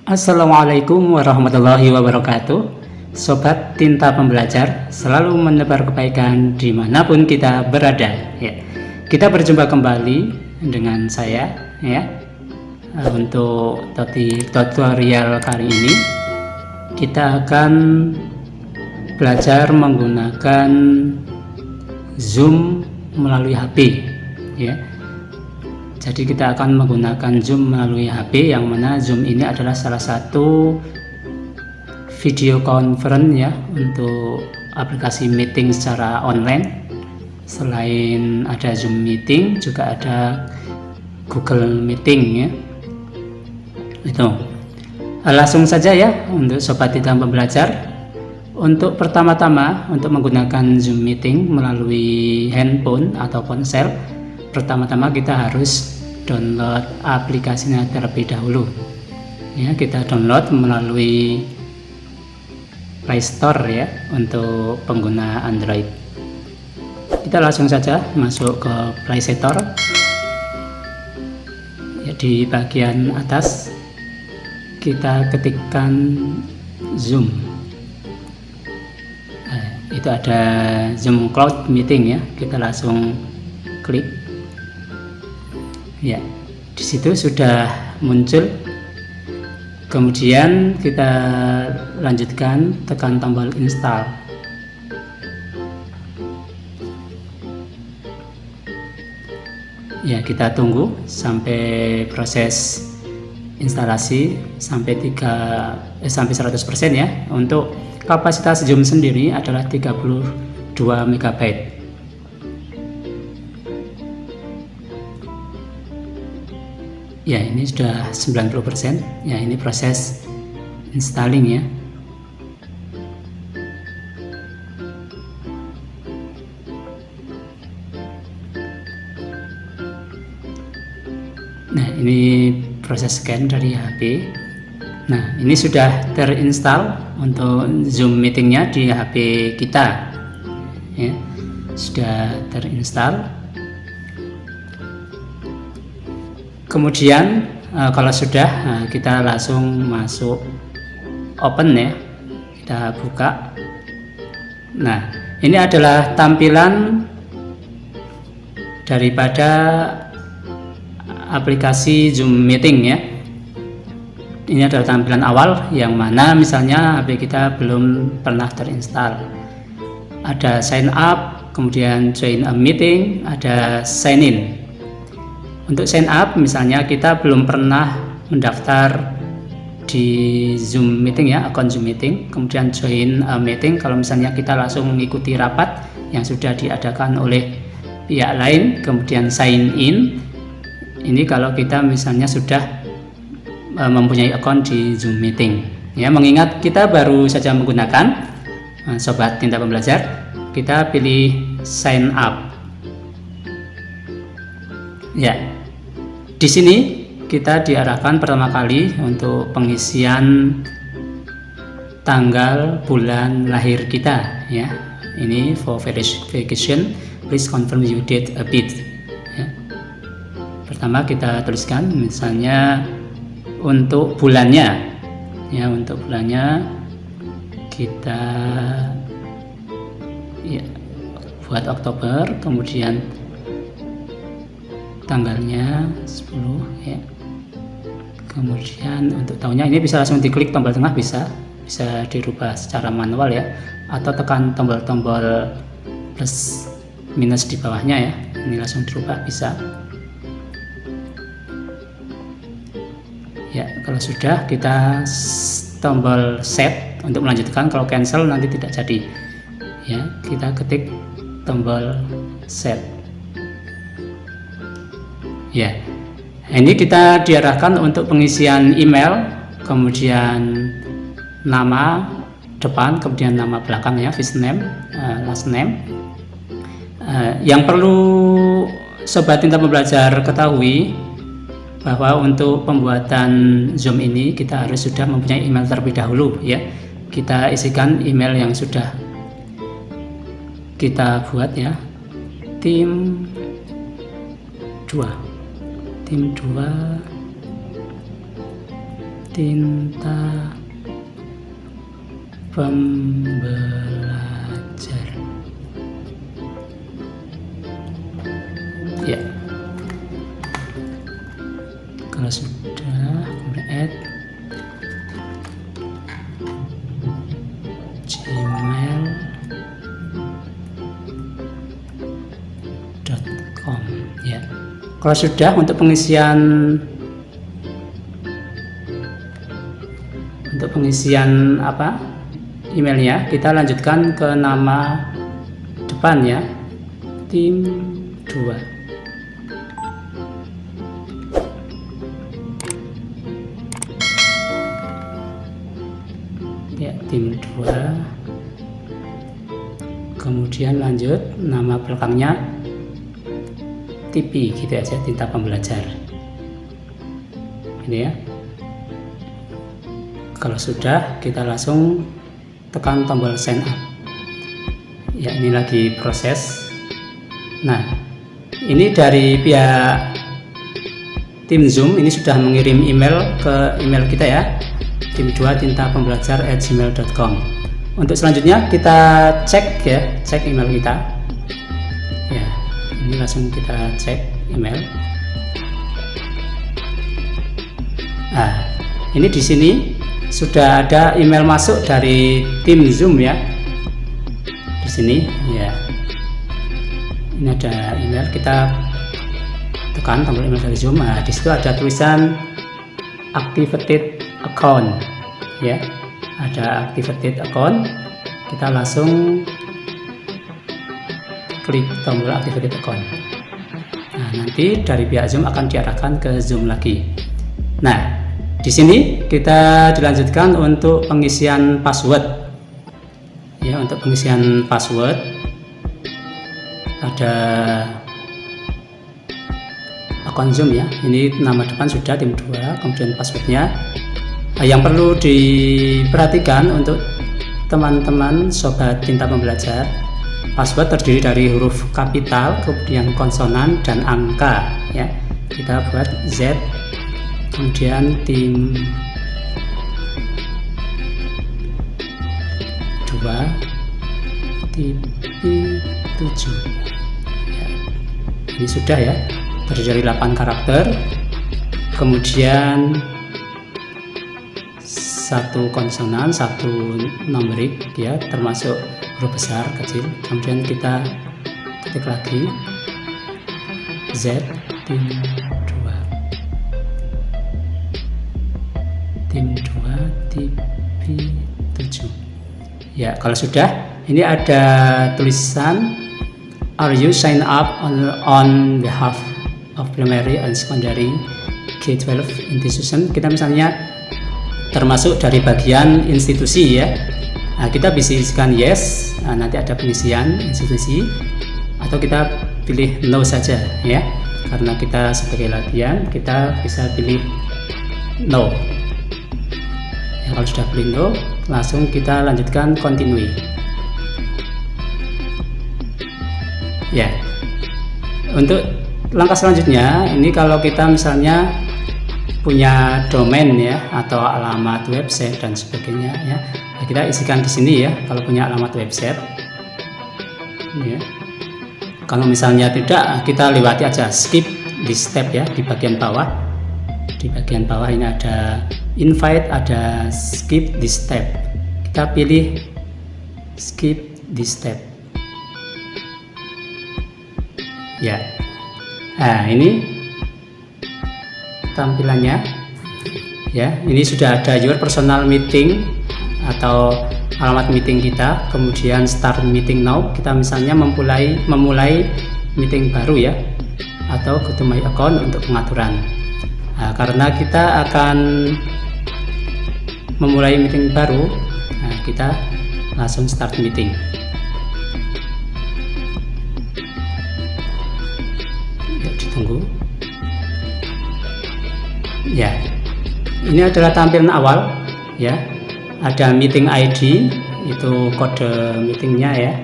Assalamualaikum warahmatullahi wabarakatuh. Sobat Tinta Pembelajar, selalu menebar kebaikan dimanapun kita berada. Ya, kita berjumpa kembali dengan saya. Untuk tutorial kali ini kita akan belajar menggunakan Zoom melalui HP. Ya. Jadi kita akan menggunakan Zoom melalui HP, yang mana Zoom ini adalah salah satu video conference ya untuk aplikasi meeting secara online. Selain ada Zoom Meeting, juga ada Google Meeting ya. Itu. Langsung saja ya untuk Sobat Tinta Pembelajar. Untuk pertama-tama untuk menggunakan Zoom Meeting melalui handphone atau ponsel, pertama-tama kita harus download aplikasinya terlebih dahulu. Ya, kita download melalui Play Store ya untuk pengguna Android. Kita langsung saja masuk ke Play Store. Ya, di bagian atas kita ketikkan Zoom. Itu ada Zoom Cloud Meeting ya. Kita langsung klik. Ya, di situ sudah muncul. Kemudian kita lanjutkan, tekan tombol install. Ya, kita tunggu sampai proses instalasi sampai 100% ya. Untuk kapasitas Zoom sendiri adalah 32 MB. Ya, ini sudah 90%. Ya, ini proses installing ya. Nah, ini proses scan dari HP. Nah, ini sudah terinstall untuk Zoom meetingnya di HP kita. Ya, sudah terinstall. Kemudian kalau sudah, kita langsung masuk open ya. Kita buka. Nah, ini adalah tampilan daripada aplikasi Zoom Meeting ya. Ini adalah tampilan awal, yang mana misalnya HP kita belum pernah terinstall. Ada sign up, kemudian join a meeting, ada sign in. Untuk sign up, misalnya kita belum pernah mendaftar di Zoom Meeting ya, akun Zoom Meeting. Kemudian join a meeting, kalau misalnya kita langsung mengikuti rapat yang sudah diadakan oleh pihak lain. Kemudian sign in, ini kalau kita misalnya sudah mempunyai akun di Zoom Meeting ya. Mengingat kita baru saja menggunakan, Sobat Tinta Pembelajar, kita pilih sign up. Ya, di sini kita diarahkan pertama kali untuk pengisian tanggal bulan lahir kita ya. Ini for verification, please confirm your date a bit ya. Pertama kita tuliskan misalnya untuk bulannya ya, untuk bulannya kita ya buat Oktober, kemudian tanggalnya 10 ya. Kemudian untuk tahunnya ini bisa langsung diklik tombol tengah, bisa dirubah secara manual ya, atau tekan tombol-tombol plus minus di bawahnya ya. Ini langsung dirubah bisa. Ya, kalau sudah kita tombol set untuk melanjutkan. Kalau cancel nanti tidak jadi. Ya, kita ketik tombol set. Ya, ini kita diarahkan untuk pengisian email, kemudian nama depan, kemudian nama belakang ya, first name, last name. Yang perlu Sobat Tinta Pembelajar ketahui bahwa untuk pembuatan Zoom ini kita harus sudah mempunyai email terlebih dahulu ya. Kita isikan email yang sudah kita buat ya, tim 2 tinta pembelajar. Ya, kalau sudah, kemudian add gmail.com. Ya, kalau sudah, untuk pengisian apa emailnya, kita lanjutkan ke nama depan ya, tim 2. Ya, tim 2. Kemudian lanjut nama belakangnya TP gitu aja, tinta pembelajar. Ini ya. Kalau sudah, kita langsung tekan tombol sign up. Ya, ini lagi proses. Nah, ini dari pihak tim Zoom ini sudah mengirim email ke email kita ya, tim2tintapembelajar@gmail.com. Untuk selanjutnya kita cek email kita. Ya, ini langsung kita cek email. Nah, ini di sini sudah ada email masuk dari tim Zoom ya. Di sini ya. Ini ada email, kita tekan tombol email dari Zoom. Nah, di situ ada tulisan activated account ya. Ada activated account. Kita langsung klik tombol activated account. Nah, nanti dari pihak Zoom akan diarahkan ke Zoom lagi. Nah, di sini kita dilanjutkan untuk pengisian password. Ya, untuk pengisian password ada akun Zoom ya. Ini nama depan sudah tim 2, kemudian passwordnya. Yang perlu diperhatikan untuk teman-teman sobat tinta pembelajar, password terdiri dari huruf kapital, kemudian konsonan dan angka ya. Kita buat Z, kemudian tim 2 TP7 ya. Ini sudah ya, terdiri dari 8 karakter, kemudian 1 konsonan, 1 numerik ya, termasuk huruf besar, kecil. Kemudian kita ketik lagi Z tim 2 TP7 ya. Kalau sudah, ini ada tulisan are you sign up on behalf of primary and secondary K-12 institution. Kita misalnya termasuk dari bagian institusi ya. Nah, kita bisa isikan yes. Nah, nanti ada pengisian institusi, atau kita pilih no saja ya. Karena kita sebagai latihan, kita bisa pilih no. Ya, kalau sudah pilih no, langsung kita lanjutkan continue. Ya, untuk langkah selanjutnya, ini kalau kita misalnya punya domain ya, atau alamat website dan sebagainya ya, kita isikan di sini ya. Kalau punya alamat website ya. Kalau misalnya tidak, kita lewati aja, skip di step ya, di bagian bawah. Di bagian bawah ini ada invite, ada skip this step. Kita pilih skip this step ya. Nah, ini tampilannya ya. Ini sudah ada your personal meeting atau alamat meeting kita, kemudian start meeting now. Kita misalnya memulai meeting baru ya, atau go to my account untuk pengaturan. Nah, karena kita akan memulai meeting baru, nah, kita langsung start meeting. Ya, ditunggu. Ya, ini adalah tampilan awal ya. Ada meeting ID, itu kode meetingnya ya.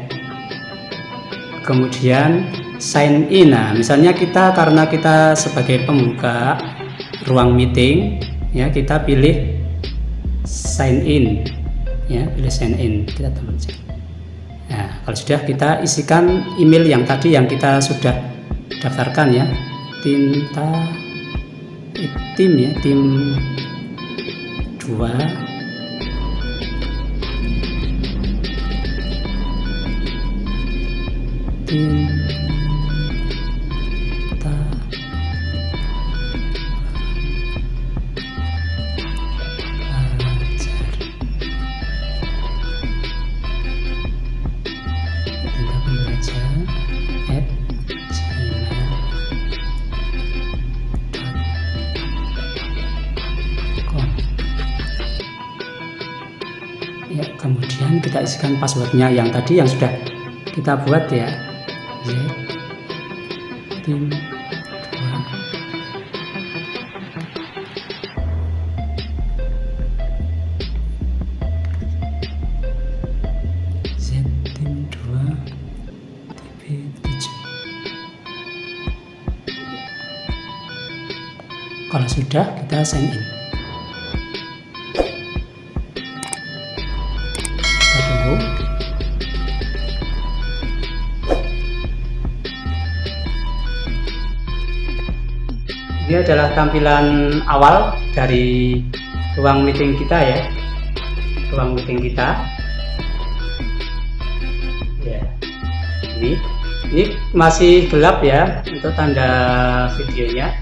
Kemudian sign in. Nah, misalnya karena kita sebagai pembuka ruang meeting ya, kita pilih sign in ya, pilih sign in, kita tekan cek. Nah, kalau sudah, kita isikan email yang tadi yang kita sudah daftarkan ya, tim 2 Tinta Pembelajar @gmail.com. Ya, kemudian kita isikan passwordnya yang tadi yang sudah kita buat ya, tim 2 tim 2 TP7. Kalau sudah, kita sign in. Kita tunggu. Ini adalah tampilan awal dari ruang meeting kita ya, ruang meeting kita. Ya, ini masih gelap ya untuk tanda videonya.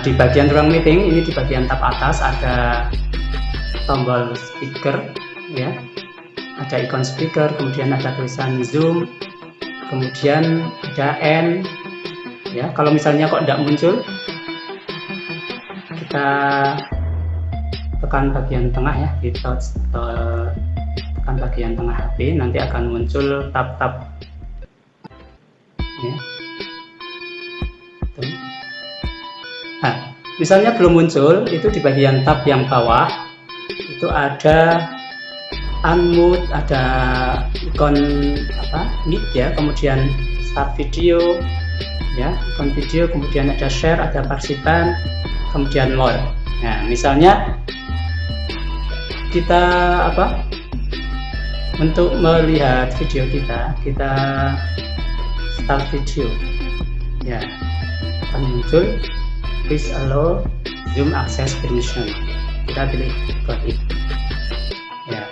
Di bagian ruang meeting ini, di bagian tab atas ada tombol speaker ya, ada ikon speaker, kemudian ada tulisan Zoom, kemudian ada N. Ya, kalau misalnya kok tidak muncul, kita tekan bagian tengah ya, kita tekan bagian tengah HP, nanti akan muncul tab-tab ya. Tuh. Nah, misalnya belum muncul, itu di bagian tab yang bawah itu ada unmute, ada ikon mic ya, kemudian start video ya, ikon video, kemudian ada share, ada partisipan, kemudian more. Nah, misalnya kita untuk melihat video kita start video ya, akan muncul please allow Zoom access permission. Kita pilih got it ya,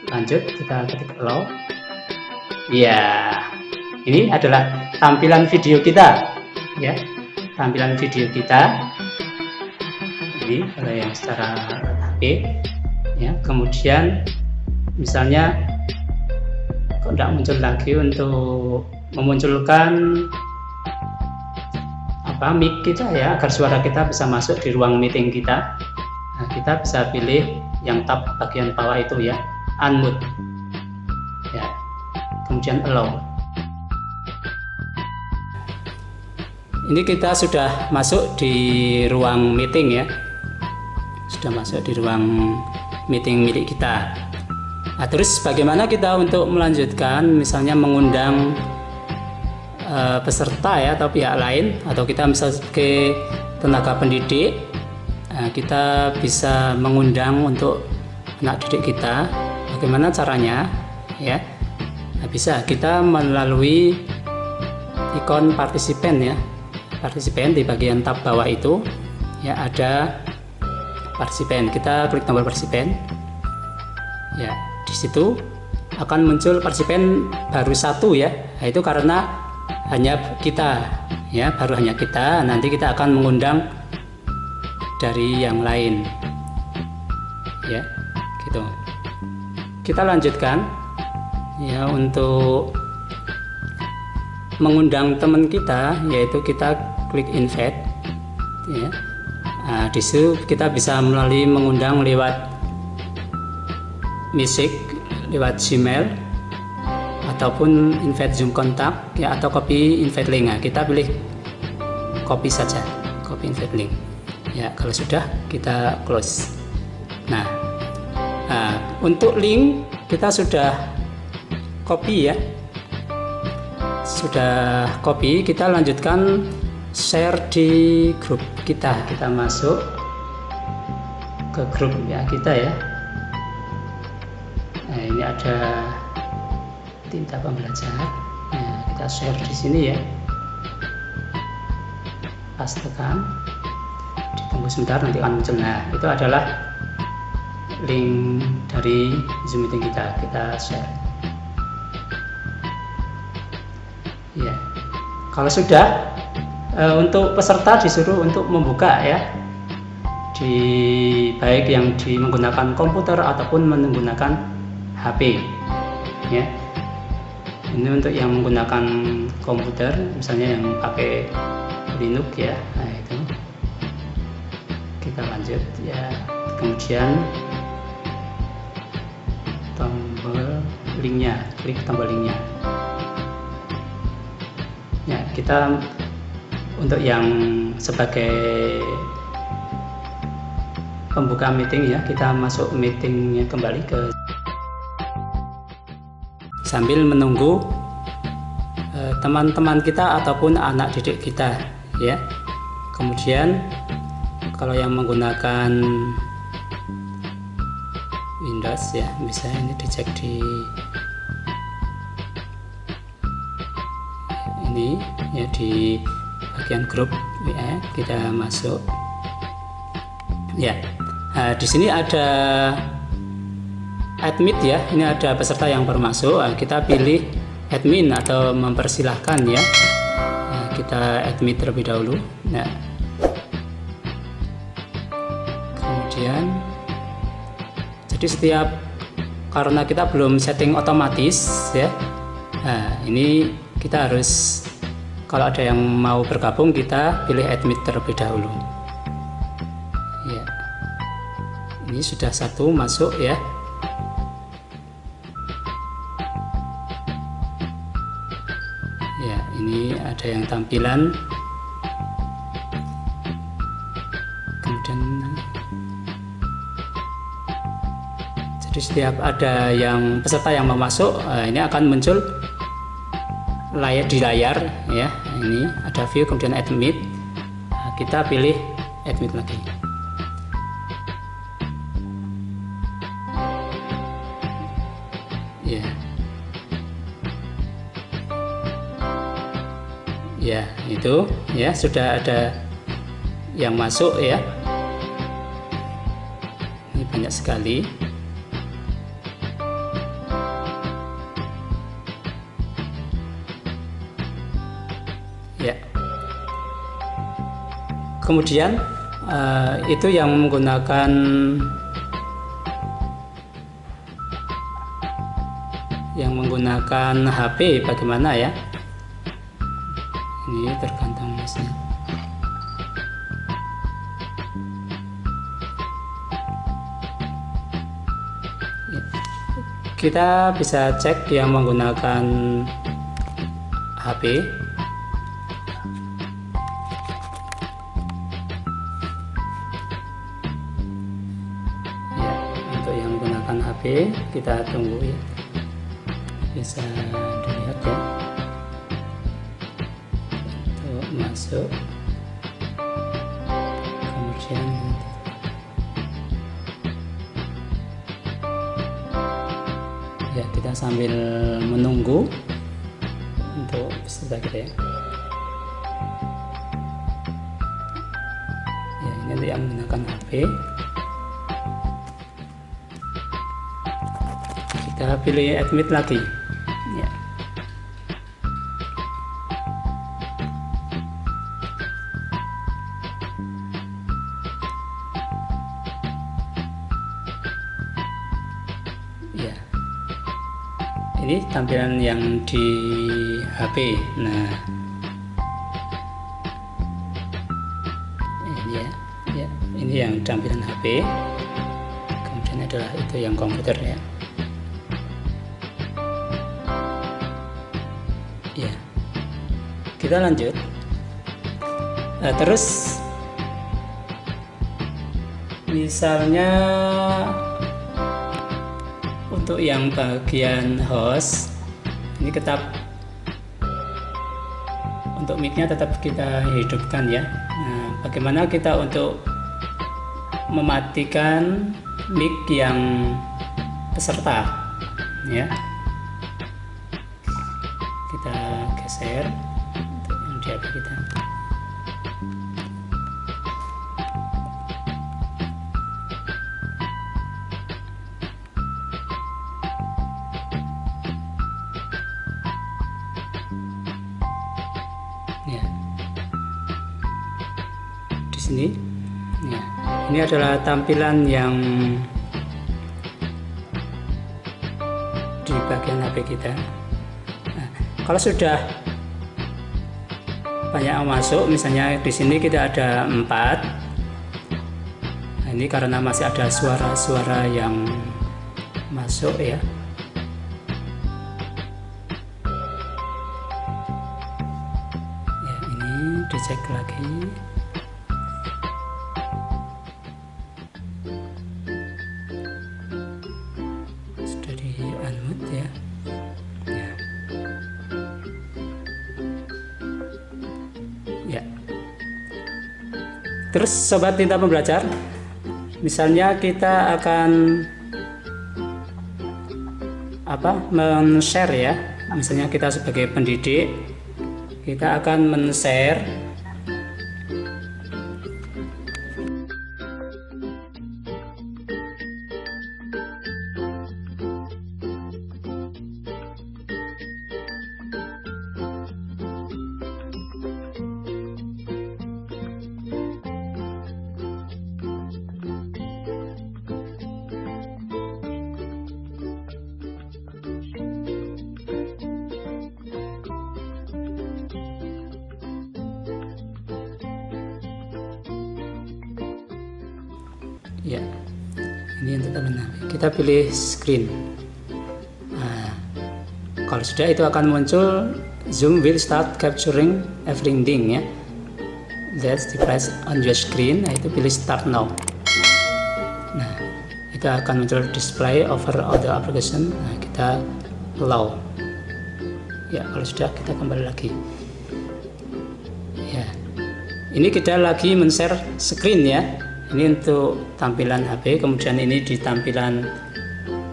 lanjut, kita ketik allow ya. Ini adalah tampilan video kita ya, tampilan video kita ini kalau yang secara HP ya. Kemudian misalnya kok tidak muncul lagi, untuk memunculkan mic kita ya, agar suara kita bisa masuk di ruang meeting kita. Nah, kita bisa pilih yang tab bagian bawah itu ya, unmute ya, kemudian allow. Ini kita sudah masuk di ruang meeting ya, sudah masuk di ruang meeting milik kita. Nah, terus bagaimana kita untuk melanjutkan, misalnya mengundang peserta ya, atau pihak lain, atau kita misalnya ke tenaga pendidik, kita bisa mengundang untuk anak didik kita. Bagaimana caranya ya? Nah, bisa kita melalui ikon partisipan ya, partisipan di bagian tab bawah itu ya, ada partisipan. Kita klik tombol partisipan ya, di situ akan muncul partisipan baru satu ya. Nah, itu karena hanya kita ya, baru hanya kita. Nanti kita akan mengundang dari yang lain ya, gitu. Kita lanjutkan ya, untuk mengundang teman kita, yaitu kita klik invite ya. Nah, di situ kita bisa melalui mengundang lewat Music, lewat Gmail, ataupun invite Zoom kontak ya, atau copy invite link. Nah, kita pilih copy saja, copy invite link ya. Kalau sudah, kita close. Nah, untuk link kita sudah copy ya, sudah copy. Kita lanjutkan share di grup kita. Kita masuk ke grup WA kita ya. Nah, ini ada tinta pembelajar. Nah, kita share di sini ya. Pastekan, ditunggu sebentar nanti akan muncul. Nah, itu adalah link dari Zoom meeting kita share ya. Kalau sudah untuk peserta disuruh untuk membuka ya, baik yang menggunakan komputer ataupun menggunakan HP ya. Ini untuk yang menggunakan komputer, misalnya yang pakai Linux ya. Nah, itu kita lanjut ya. Kemudian tombol linknya, klik tombol linknya ya. Kita untuk yang sebagai pembuka meeting ya, kita masuk meetingnya kembali ke sambil menunggu teman-teman kita ataupun anak didik kita ya. Kemudian kalau yang menggunakan Windows ya, bisa ini dicek di ini ya, di bagian grup WA kita masuk ya. Nah, di sini ada admit ya, ini ada peserta yang baru masuk. Nah, kita pilih admin atau mempersilahkan ya. Nah, kita admit terlebih dahulu. Nah, kemudian jadi karena kita belum setting otomatis ya. Nah, ini kita harus, kalau ada yang mau bergabung, kita pilih admit terlebih dahulu ya. Ini sudah satu masuk ya. Ya, ini ada yang tampilan. Kemudian jadi setiap ada yang peserta yang mau masuk, ini akan muncul di layar ya. Ini ada view, kemudian admit. Nah, kita pilih admit lagi ya. Ya, itu ya, sudah ada yang masuk ya. Ini banyak sekali. Ya. Kemudian itu yang menggunakan HP bagaimana ya? Ini tergantung masnya. Ya. Kita bisa cek yang menggunakan HP. HP kita tunggu ya, bisa dilihat ya. Untuk masuk, kemudian ya, kita sambil menunggu untuk peserta kita ya. Ya, ini untuk yang menggunakan HP. Kita pilih admit lagi ya. Ya, ini tampilan yang di HP. Nah, ini ya, ini yang tampilan HP. Kemudian adalah itu yang komputer ya. Ya, kita lanjut. Nah, terus misalnya untuk yang bagian host ini tetap untuk mic-nya tetap kita hidupkan ya. Nah, bagaimana kita untuk mematikan mic yang peserta ya. Kita geser untuk yang di HP kita. Ya. Di sini ya. Ini adalah tampilan yang di bagian HP kita. Nah, kalau sudah banyak yang masuk, misalnya di sini kita ada 4. Nah, ini karena masih ada suara-suara yang masuk ya. Ya, ini dicek lagi. Sudah di unmute ya. Ya. Ya. Terus sobat Tinta Pembelajar, misalnya kita akan men-share ya. Misalnya kita sebagai pendidik, kita akan men-share ya. Ini untuk teman kita pilih screen. Nah, kalau sudah itu akan muncul Zoom will start capturing everything ya. That's device on your screen. Nah, itu pilih start now. Nah, itu akan muncul display over audio application. Nah, kita allow. Ya, kalau sudah kita kembali lagi. Ya, ini kita lagi men-share screen ya. Ini untuk tampilan HP, kemudian ini di tampilan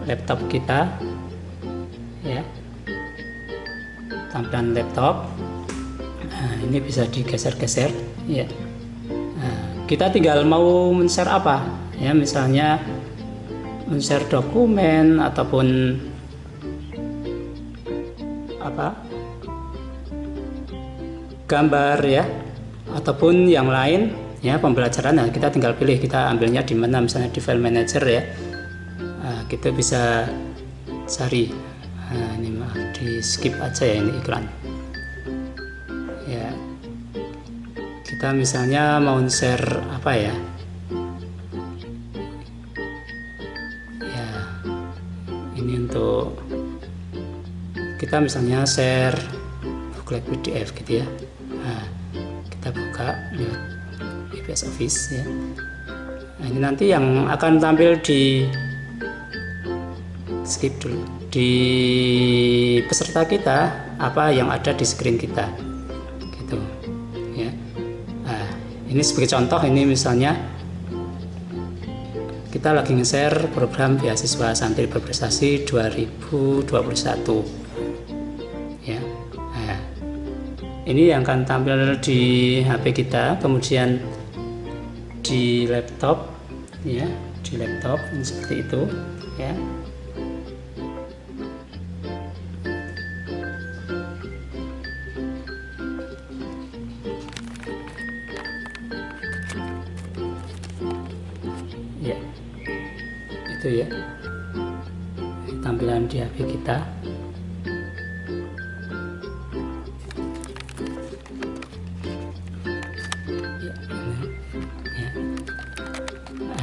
laptop kita ya, tampilan laptop. Nah, ini bisa digeser-geser ya. Nah, kita tinggal mau men-share apa ya, misalnya men-share dokumen ataupun gambar ya, ataupun yang lain ya, pembelajaran. Nah, kita tinggal pilih kita ambilnya di mana, misalnya di file manager ya. Nah, kita bisa cari. Nah, ini mah di skip aja ya, ini iklan ya. Kita misalnya mau share apa ya, ya ini untuk kita misalnya share booklet PDF gitu ya. Nah, kita buka lihat VS Office ya. Nah, ini nanti yang akan tampil di skip dulu, di peserta kita apa yang ada di screen kita gitu ya. Nah, ini sebagai contoh, ini misalnya kita lagi nge-share program beasiswa Santri Berprestasi 2021 ya. Nah, ini yang akan tampil di HP kita, kemudian di laptop ya, di laptop seperti itu ya. Ya, itu ya tampilan di HP kita.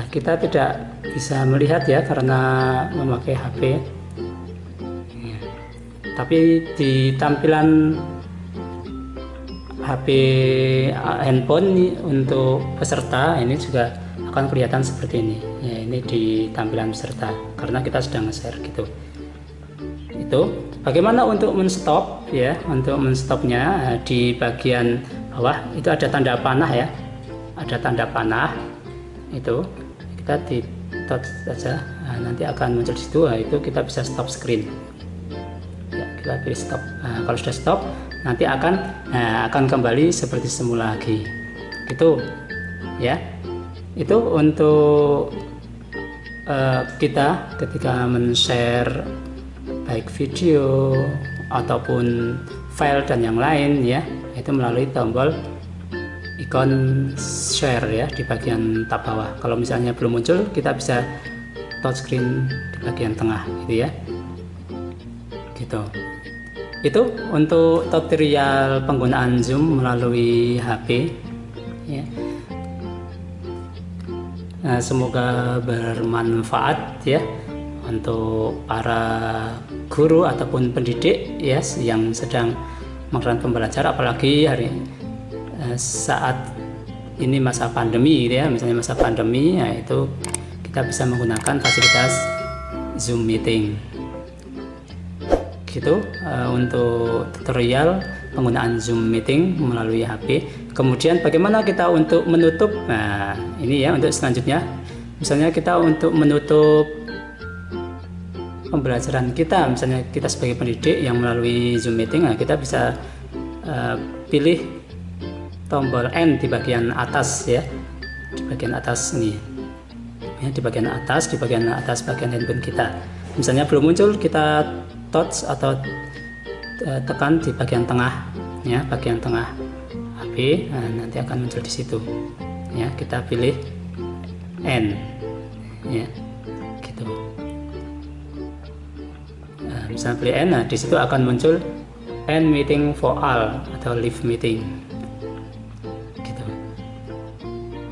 Kita tidak bisa melihat ya karena memakai HP ya. Tapi di tampilan HP handphone untuk peserta ini juga akan kelihatan seperti ini ya. Ini di tampilan peserta karena kita sedang nge-share gitu. Itu bagaimana untuk men-stop ya. Untuk men-stopnya di bagian bawah itu ada tanda panah ya, ada tanda panah itu. kita di touch saja, nanti akan muncul di situ. Itu kita bisa stop screen ya, kita pilih stop. Kalau sudah stop, nanti akan kembali seperti semula lagi gitu ya. Itu untuk kita ketika men-share baik video ataupun file dan yang lain ya, itu melalui tombol ikon share ya di bagian tab bawah. Kalau misalnya belum muncul, kita bisa touchscreen di bagian tengah gitu ya. Gitu. Itu untuk tutorial penggunaan Zoom melalui HP ya. Nah, semoga bermanfaat ya untuk para guru ataupun pendidik ya yang sedang melakukan pembelajaran, apalagi saat ini masa pandemi gitu ya. Misalnya masa pandemi, ya itu kita bisa menggunakan fasilitas Zoom meeting gitu. Untuk tutorial penggunaan Zoom meeting melalui HP. Kemudian bagaimana kita untuk menutup, nah ini ya untuk selanjutnya. Misalnya kita untuk menutup pembelajaran kita, misalnya kita sebagai pendidik yang melalui Zoom meeting, nah kita bisa pilih tombol N di bagian atas ya, di bagian atas ini ya, di bagian atas bagian handphone kita. Misalnya belum muncul, kita touch atau tekan di bagian tengah ya, bagian tengah HP. Nah, nanti akan muncul di situ ya, kita pilih N ya gitu. Nah, misalnya pilih N, nah di situ akan muncul End meeting for all atau live meeting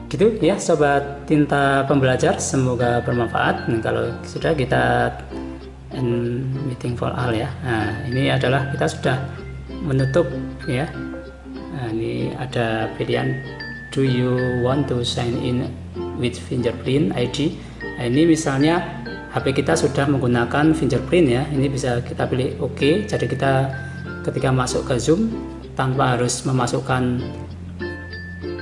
gitu ya sobat tinta pembelajar, semoga bermanfaat. Nah, kalau sudah kita end meeting for all ya, nah ini adalah kita sudah menutup ya. Nah, ini ada pilihan do you want to sign in with fingerprint ID. Nah, ini misalnya HP kita sudah menggunakan fingerprint ya, ini bisa kita pilih OK. Jadi kita ketika masuk ke Zoom tanpa harus memasukkan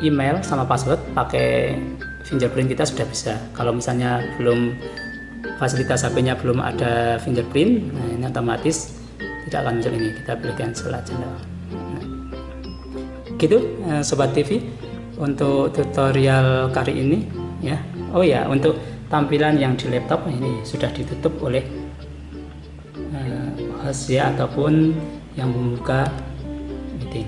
email sama password, pakai fingerprint kita sudah bisa. Kalau misalnya belum, fasilitas HP-nya belum ada fingerprint, nah ini otomatis tidak akan muncul ini. Kita pilih cancel aja. Nah, gitu sobat TV untuk tutorial kali ini ya. Oh ya, untuk tampilan yang di laptop ini sudah ditutup oleh host ya, ataupun yang membuka meeting.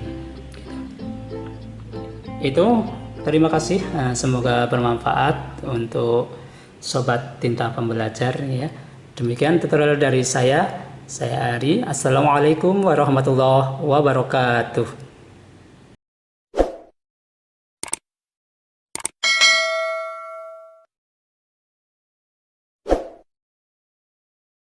Itu terima kasih, semoga bermanfaat untuk sobat tinta pembelajar ya. Demikian tutorial dari saya Ari. Assalamualaikum warahmatullahi wabarakatuh.